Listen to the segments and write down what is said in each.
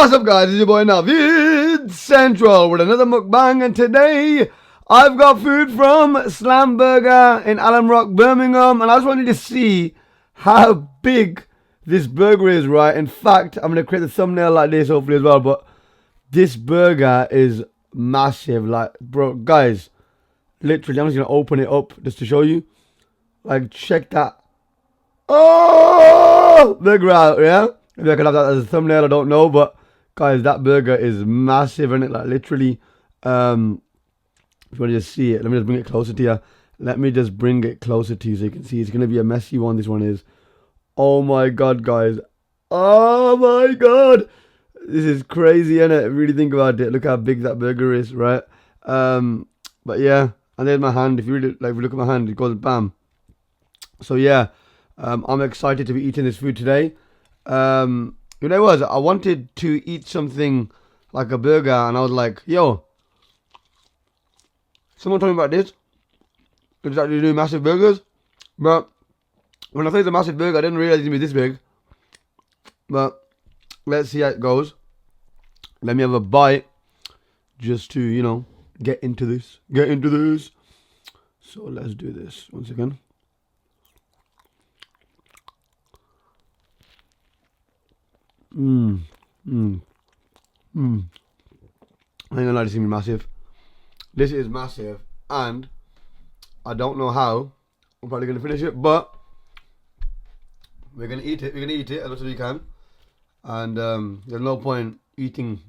What's up guys, it's your boy Navid Central with another mukbang, and today I've got food from Slam Burger in Allen Rock, Birmingham, and I just wanted to see how big this burger is, right? In fact, I'm going to create a thumbnail like this hopefully as well, but this burger is massive, like, bro, guys, literally, I'm just going to open it up just to show you. Like, check that. Oh, burger out, yeah? Maybe I could have that as a thumbnail, I don't know, but guys, that burger is massive, and it, like, literally, if you want to just see it, let me just bring it closer to you. Let me just bring it closer to you so you can see. It's going to be a messy one, this one is. Oh my god, guys. Oh my god. This is crazy, innit? Really think about it. Look how big that burger is, right? But yeah, and there's my hand. If you really, like, if you look at my hand, it goes bam. So yeah, I'm excited to be eating this food today. You know what? I wanted to eat something like a burger, and I was like, yo, someone told me about this. It's actually doing massive burgers. But when I say it's a massive burger, I didn't realize it'd be this big. But let's see how it goes. Let me have a bite just to, you know, get into this. So let's do this. One second. I ain't gonna lie, this is gonna be massive. This is massive, and I don't know how I'm probably gonna finish it, but we're gonna eat it. We're gonna eat it as much as we can, and there's no point eating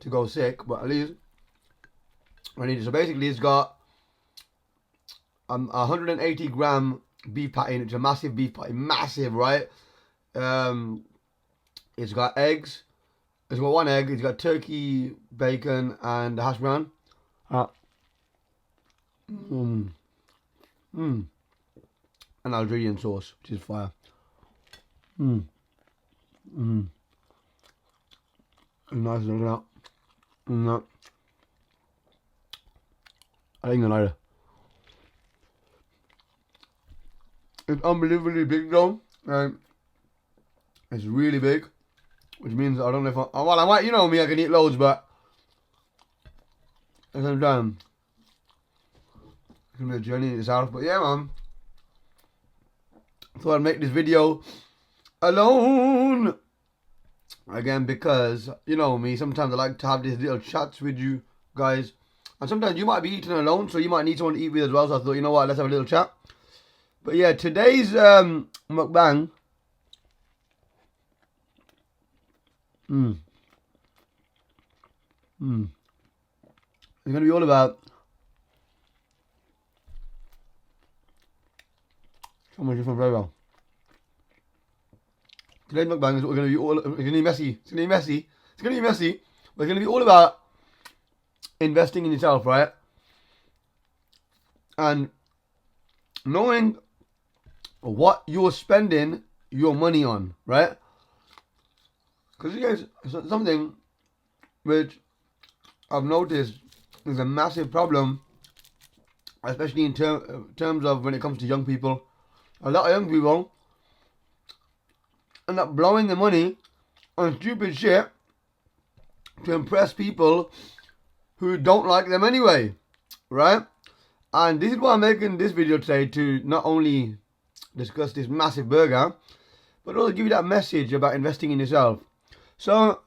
to go sick. But at least I need it. So basically, it's got 180 gram beef patty in it. It's a massive beef patty, massive, right? It's got eggs. It's got one egg. It's got turkey, bacon, and hash brown. And Algerian sauce, which is fire. Nice, look at that. I think I like it. It's unbelievably big though. It's really big, which means I don't know if well, I might, you know me, I can eat loads, but at the same time, it's gonna be a journey in itself. But yeah, man, I thought I'd make this video alone again because, you know me, sometimes I like to have these little chats with you guys, and sometimes you might be eating alone, so you might need someone to eat with as well. So I thought, you know what, let's have a little chat. But yeah, today's mukbang. It's gonna be all about so much different flavor. Today's mukbang is gonna be all. It's gonna be messy. It's gonna be messy. It's gonna be messy. But it's gonna be all about investing in yourself, right? And knowing what you're spending your money on, right? Because you guys, something which I've noticed is a massive problem, especially in terms of when it comes to young people. A lot of young people end up blowing their money on stupid shit to impress people who don't like them anyway, right? And this is why I'm making this video today, to not only discuss this massive burger, but also give you that message about investing in yourself. So,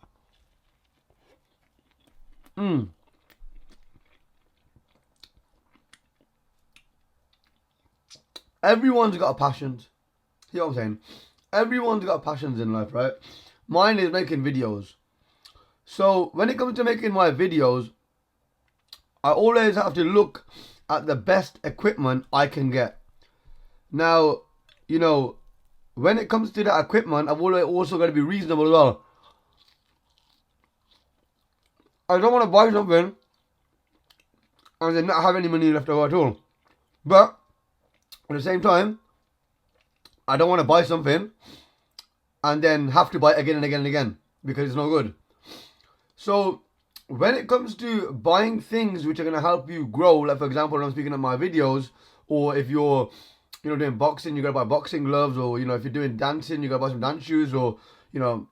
everyone's got a passion. See what I'm saying? Everyone's got passions in life, right? Mine is making videos. So, when it comes to making my videos, I always have to look at the best equipment I can get. Now, you know, when it comes to that equipment, I've always also got to be reasonable as well. I don't want to buy something and then not have any money left over at all. But at the same time, I don't want to buy something and then have to buy it again and again and again because it's no good. So when it comes to buying things which are going to help you grow, like for example, when I'm speaking of my videos, or if you're, you know, doing boxing, you got to buy boxing gloves, or, you know, if you're doing dancing, you got to buy some dance shoes, or, you know,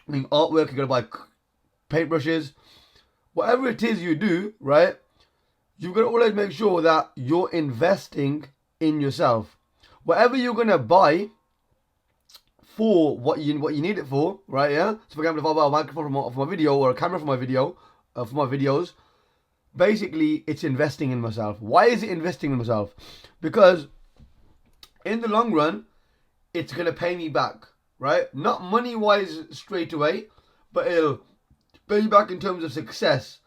doing artwork, you're going to buy paintbrushes. Whatever it is you do, right, you've got to always make sure that you're investing in yourself. Whatever you're going to buy for what you need it for, right, yeah? So for example, if I buy a microphone for my video or a camera for my video, for my videos, basically it's investing in myself. Why is it investing in myself? Because in the long run, it's going to pay me back, right? Not money-wise straight away, but it'll pay you back in terms of success,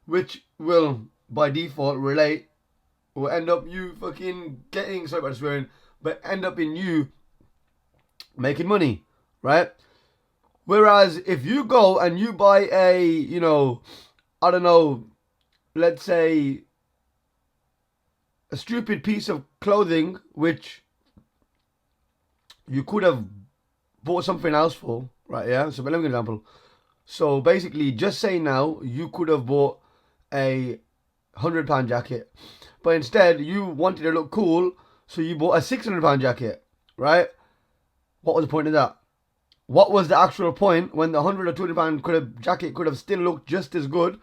which will, by default, will end up you fucking getting, sorry about the swearing, but end up in you making money, right? Whereas if you go and you buy a, you know, I don't know, let's say a stupid piece of clothing which you could have bought something else for, right? Yeah. So let me give an example. So basically, just say now you could have bought a £100 jacket, but instead you wanted to look cool, so you bought a £600 jacket, right? What was the point of that? What was the actual point when the £100 or £200 jacket could have still looked just as good,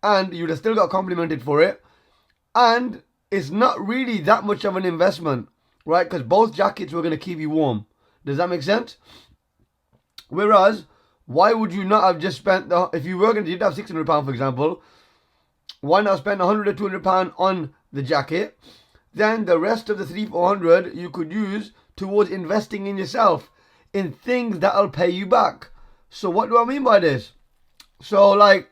and you'd have still got complimented for it, and it's not really that much of an investment, right? Because both jackets were going to keep you warm. Does that make sense? Whereas, why would you not have just spent if you were going to have £600, for example, why not spend £100 or £200 on the jacket? Then the rest of the £300-400 you could use towards investing in yourself, in things that'll pay you back. So what do I mean by this? So like,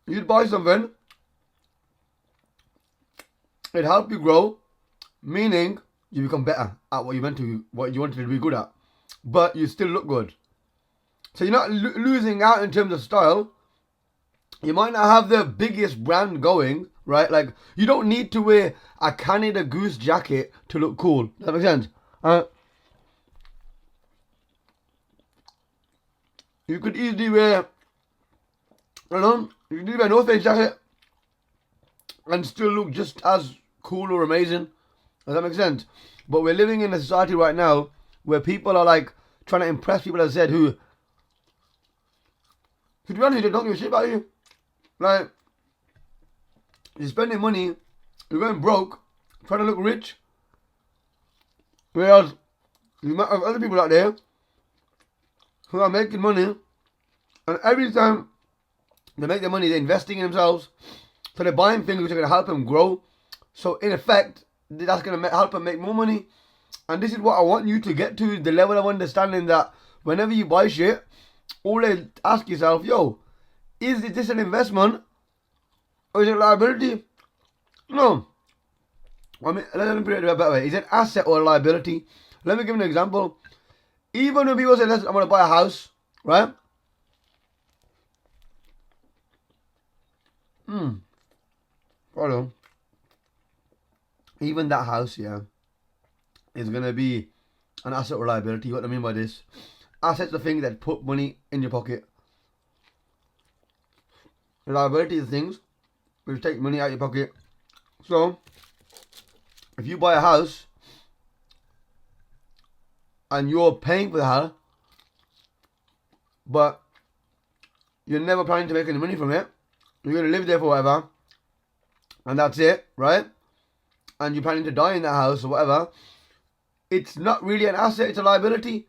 you'd buy something, it'd help you grow, meaning you become better at what you wanted to be good at, but you still look good. So you're not losing out in terms of style. You might not have the biggest brand going, right? Like, you don't need to wear a Canada Goose jacket to look cool. Does that make sense? You could easily wear, I don't know, you could wear a North Face jacket and still look just as cool or amazing. Does that make sense? But we're living in a society right now where people are like trying to impress people, as I said, who, to be honest, they don't give a shit about you. Like, you're spending money, you're going broke, trying to look rich. Whereas you might have other people out there who are making money, and every time they make their money, they're investing in themselves. So they're buying things which are going to help them grow. So in effect, that's going to help them make more money. And this is what I want you to get to, the level of understanding that whenever you buy shit, always ask yourself, yo, is this an investment or is it a liability? No. I mean, let me put it a better way. Is it an asset or a liability? Let me give you an example. Even when people say, I'm going to buy a house, right? Hold on. Even that house, yeah, is going to be an asset or liability. What do I mean by this? Assets are things that put money in your pocket. Liability is things which take money out of your pocket. So, if you buy a house and you're paying for the house, but you're never planning to make any money from it, you're going to live there for whatever, and that's it, right? And you're planning to die in that house or whatever, it's not really an asset, it's a liability.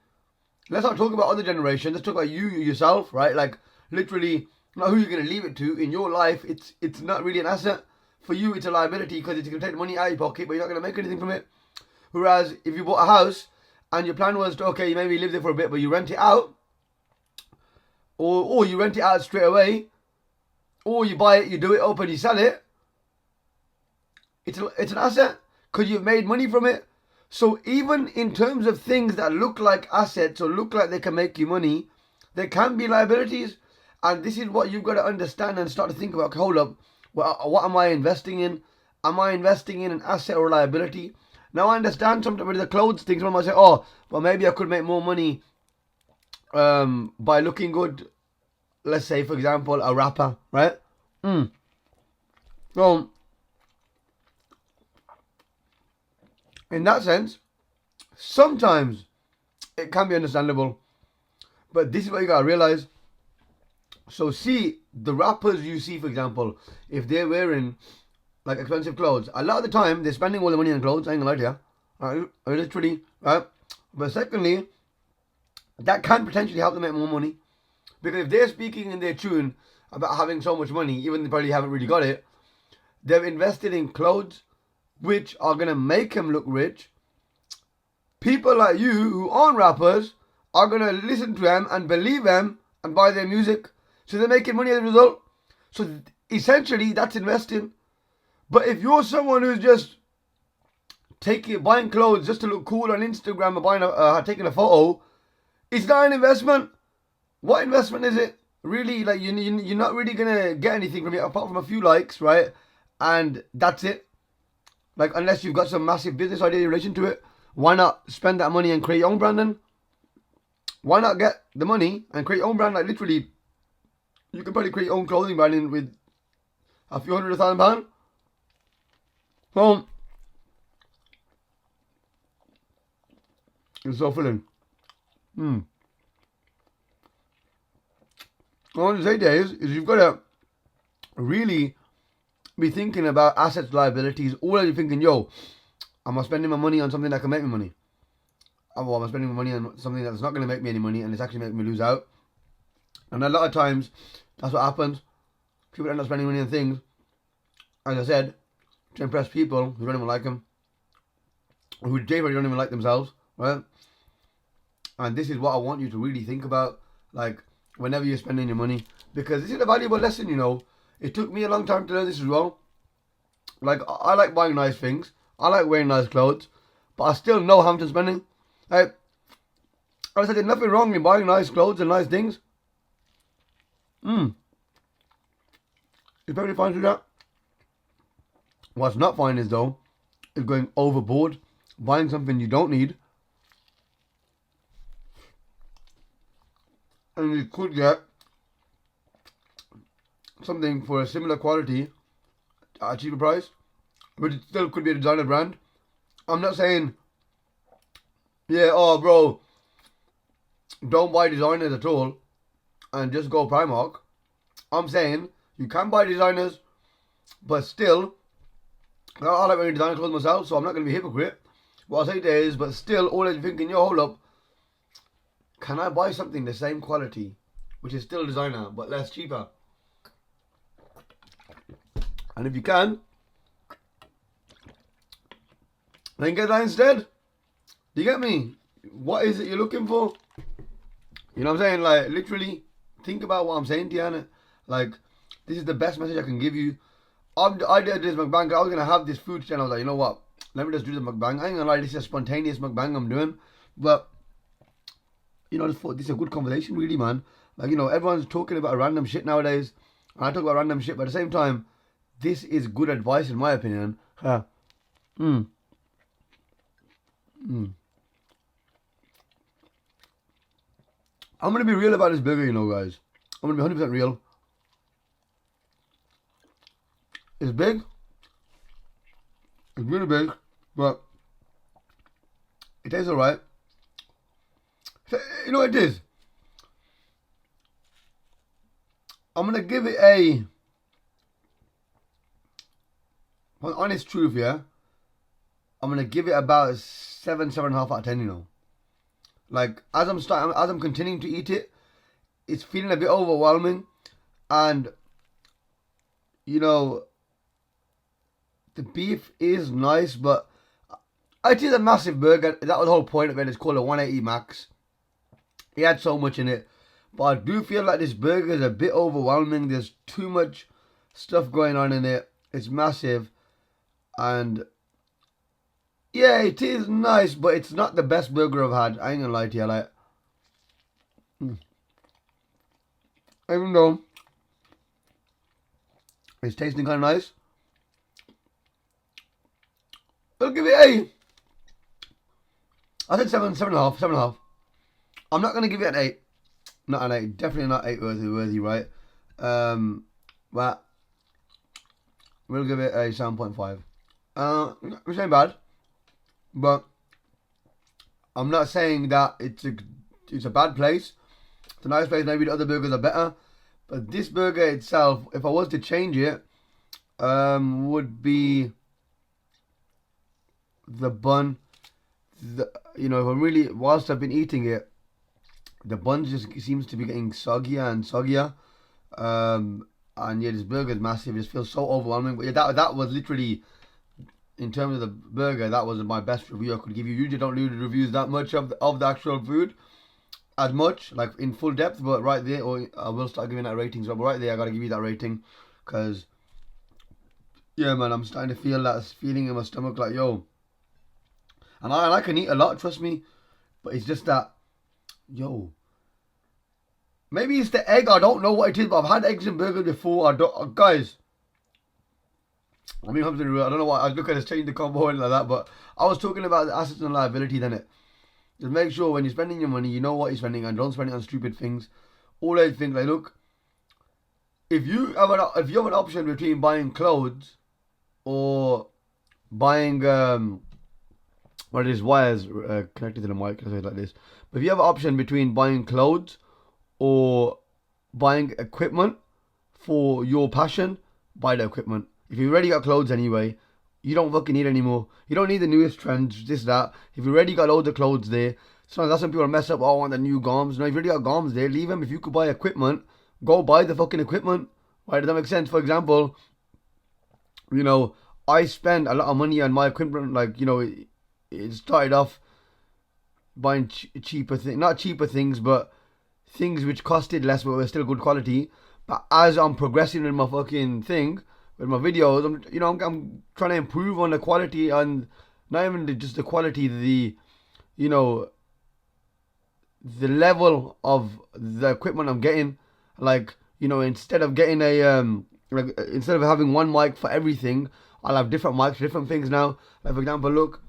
Let's not talk about other generations, let's talk about you yourself, right? Like, literally, not who you're going to leave it to. In your life, it's not really an asset. For you, it's a liability because it's going to take the money out of your pocket, but you're not going to make anything from it. Whereas, if you bought a house and your plan was to, okay, you maybe live there for a bit, but you rent it out, or you rent it out straight away, or you buy it, you do it up and you sell it, it's an asset because you've made money from it. So even in terms of things that look like assets or look like they can make you money, there can be liabilities. And this is what you've got to understand and start to think about. Hold up, what am I investing in? Am I investing in an asset or a liability? Now I understand sometimes with the clothes things, someone might say, oh, well maybe I could make more money by looking good. Let's say, for example, a rapper, right? So, in that sense, sometimes it can be understandable. But this is what you gotta realize. So see, the rappers you see, for example, if they're wearing like expensive clothes, a lot of the time they're spending all the money on clothes. I ain't gonna lie to you. Right? Literally, right? But secondly, that can potentially help them make more money. Because if they're speaking in their tune about having so much money, even they probably haven't really got it, they've invested in clothes which are gonna make them look rich. People like you who aren't rappers are gonna listen to them and believe them and buy their music. So they're making money as a result. So essentially, that's investing. But if you're someone who's just buying clothes just to look cool on Instagram and taking a photo, it's not an investment. What investment is it? Really, like you're not really gonna get anything from it apart from a few likes, right? And that's it. Like unless you've got some massive business idea in relation to it, why not spend that money and create your own brand then? Why not get the money and create your own brand? Like literally, you can probably create your own clothing brand with a few £100,000. Well, it's so filling. What I want to say there is you've got to really be thinking about assets, liabilities. All you're thinking, yo, am I spending my money on something that can make me money? Or am I spending my money on something that's not going to make me any money and it's actually making me lose out? And a lot of times, that's what happens. People end up spending money on things, as I said, to impress people who don't even like them, who generally don't even like themselves, right? And this is what I want you to really think about, like, whenever you're spending your money. Because this is a valuable lesson, you know. It took me a long time to learn this as well. Like, I like buying nice things. I like wearing nice clothes. But I still know how much I'm spending. Like, I said, there's nothing wrong in buying nice clothes and nice things. It's perfectly fine to do that. What's not fine is, though, is going overboard, buying something you don't need, and you could get something for a similar quality at a cheaper price, but it still could be a designer brand. I'm not saying, yeah, oh bro, don't buy designers at all and just go Primark. I'm saying you can buy designers, but still, I like wearing designer clothes myself, so I'm not going to be a hypocrite. What I'll say there is, but still, all I'm thinking, yo, hold up, can I buy something the same quality, which is still designer, but less cheaper? And if you can, then get that instead. Do you get me? What is it you're looking for? You know what I'm saying? Like, literally, think about what I'm saying to you, like, this is the best message I can give you. I did this MUKBANG. I was going to have this food channel. I was like, you know what? Let me just do the MUKBANG. I ain't going to lie, this is a spontaneous MUKBANG I'm doing. But, you know, this is a good conversation, really, man. Like, you know, everyone's talking about random shit nowadays. And I talk about random shit, but at the same time, this is good advice, in my opinion. I'm going to be real about this burger, you know, guys. I'm going to be 100% real. It's big. It's really big, but it tastes alright. You know what it is? I'm going to give it a... honest truth, yeah? I'm going to give it about 7.5 out of 10, you know. Like, as I'm continuing to eat it, it's feeling a bit overwhelming. And, you know, the beef is nice, but it is a massive burger. That was the whole point of it. It's called a 180 Max. It had so much in it. But I do feel like this burger is a bit overwhelming. There's too much stuff going on in it. It's massive. And yeah, it is nice, but it's not the best burger I've had. I ain't gonna lie to you. Like, even though it's tasting kind of nice, I'll give it a... I said 7.5. I'm not gonna give it an 8. Not an 8. Definitely not 8 worthy, right? But we'll give it a 7.5. Which ain't bad. But I'm not saying that it's a bad place. It's a nice place. Maybe the other burgers are better. But this burger itself, if I was to change it, would be the bun. If I'm really, whilst I've been eating it, the bun just seems to be getting soggier and soggier. And yeah, this burger is massive. It just feels so overwhelming. But yeah, that was literally, in terms of the burger, that was my best review I could give you. Usually don't do the reviews that much of the actual food, as much, like in full depth, but right there, or I will start giving that rating. So right there, I gotta give you that rating, because yeah, man, I'm starting to feel that feeling in my stomach, like yo. And I can eat a lot, trust me, but it's just that, yo. Maybe it's the egg. I don't know what it is, but I've had eggs in burgers before. Guys. I mean, I don't know why I look at it, change the combo and like that, but I was talking about the assets and liability, then it. Just make sure when you're spending your money, you know what you're spending, and don't spend it on stupid things. Always think like, look, if you have an option between buying clothes or buying what it is, wires connected to the mic, let's say it like this. But if you have an option between buying clothes or buying equipment for your passion, buy the equipment. If you already got clothes anyway, you don't fucking need anymore. You don't need the newest trends, this, that. If you already got loads of clothes there, so that's when people mess up, oh, I want the new garms. No, if you already got garms there, leave them. If you could buy equipment, go buy the fucking equipment. Right, does that make sense? For example, I spend a lot of money on my equipment, like, it started off buying cheaper things, not cheaper things, but things which costed less but were still good quality. But as I'm progressing in my fucking thing, with my videos, I'm trying to improve on the quality, and not even just the quality, the level of the equipment I'm getting. Like, instead of getting instead of having one mic for everything, I'll have different mics for different things now. Like, for example, look,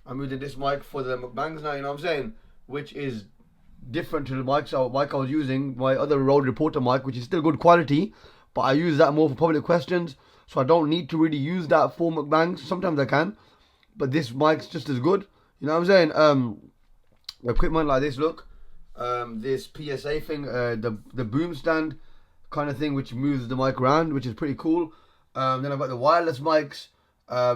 I'm using this mic for the mukbangs now, you know what I'm saying? Which is different to the mic I was using, my other Rode Reporter mic, which is still good quality, but I use that more for public questions, so I don't need to really use that for mukbangs. Sometimes I can, but this mic's just as good, you know what I'm saying? Equipment like this, look, this PSA thing, the boom stand kind of thing, which moves the mic around, which is pretty cool. Then I've got the wireless mics,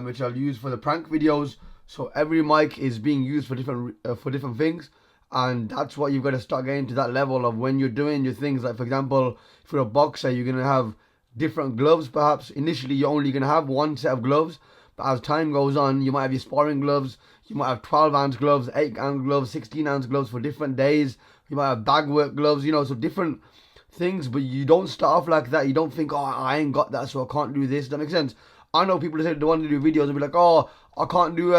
which I'll use for the prank videos. So every mic is being used for different things, and that's what you've got to start getting to, that level of when you're doing your things. Like, for example, if you're a boxer, you're gonna have different gloves. Perhaps initially you're only gonna have one set of gloves, but as time goes on, you might have your sparring gloves. You might have 12-ounce gloves, 8-ounce gloves, 16-ounce gloves for different days. You might have bag work gloves. So different things. But you don't start off like that. You don't think, oh, I ain't got that, so I can't do this. Does that make sense? I know people that say they want to do videos and be like, oh, I can't do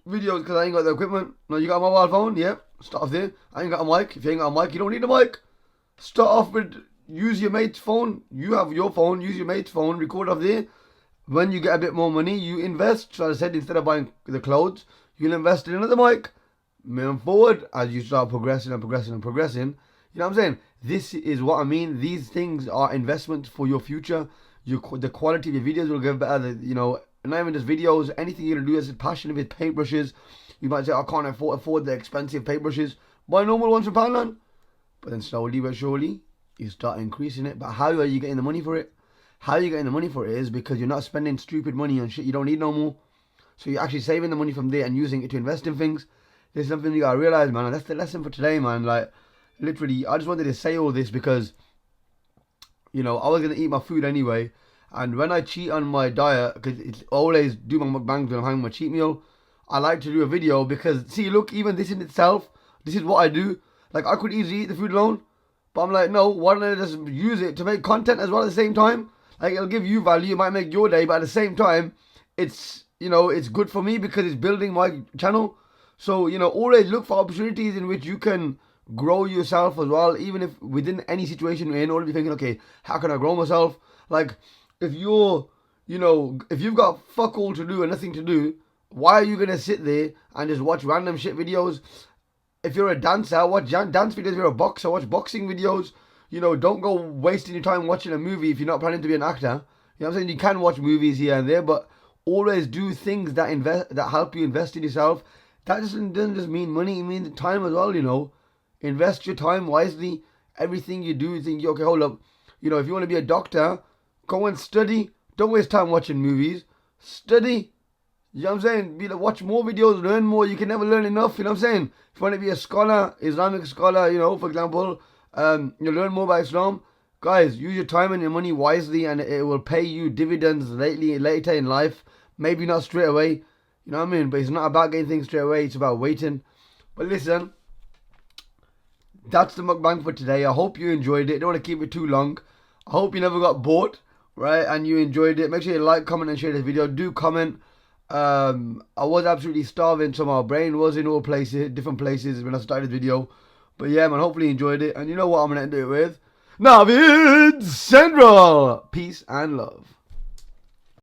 videos because I ain't got the equipment. No, you got a mobile phone? Yep. Start off there. I ain't got a mic. If you ain't got a mic, you don't need a mic. Start off with, use your mate's phone. You have your phone, use your mate's phone, record off there. When you get a bit more money, you invest. So as I said, instead of buying the clothes, you'll invest in another mic. Moving forward, as you start progressing and progressing and progressing, you know what I'm saying? This is what I mean. These things are investments for your future. The quality of your videos will get better. Not even just videos, anything you're going to do as a passion, if it's paintbrushes, you might say, I can't afford the expensive paintbrushes. Buy normal ones from Poundland. But then slowly but surely, you start increasing it. But how are you getting the money for it? How you're getting the money for it is because you're not spending stupid money on shit you don't need no more. So you're actually saving the money from there and using it to invest in things. There's something you gotta realize, man. And that's the lesson for today, man. Like, literally, I just wanted to say all this because, I was gonna eat my food anyway. And when I cheat on my diet, because it's always do my mukbangs when I'm having my cheat meal, I like to do a video because, see, look, even this in itself, this is what I do. Like, I could easily eat the food alone, but I'm like, no, why don't I just use it to make content as well at the same time? Like, it'll give you value, it might make your day, but at the same time, it's, it's good for me because it's building my channel. So, always look for opportunities in which you can grow yourself as well, even if within any situation you're in, or if you're thinking, okay, how can I grow myself? Like, if you're, if you've got fuck all to do and nothing to do, why are you going to sit there and just watch random shit videos? If you're a dancer, watch dance videos. If you're a boxer, watch boxing videos. Don't go wasting your time watching a movie if you're not planning to be an actor. You know what I'm saying? You can watch movies here and there, but always do things that help you invest in yourself. That doesn't just mean money, it means time as well, you know. Invest your time wisely. Everything you do, you think, okay, hold up. You know, if you want to be a doctor, go and study. Don't waste time watching movies. Study. You know what I'm saying? Watch more videos, learn more. You can never learn enough. You know what I'm saying? If you want to be a scholar, Islamic scholar, you know, for example, you learn more about Islam. Guys, use your time and your money wisely, and it will pay you dividends later in life. Maybe not straight away. You know what I mean? But it's not about getting things straight away. It's about waiting. But listen, that's the mukbang for today. I hope you enjoyed it. Don't want to keep it too long. I hope you never got bored, right? And you enjoyed it. Make sure you like, comment, and share this video. Do comment. I was absolutely starving, so my brain was in all places, different places when I started the video. But yeah, man, hopefully you enjoyed it. And you know what I'm going to end it with? Navid Central. Peace and love.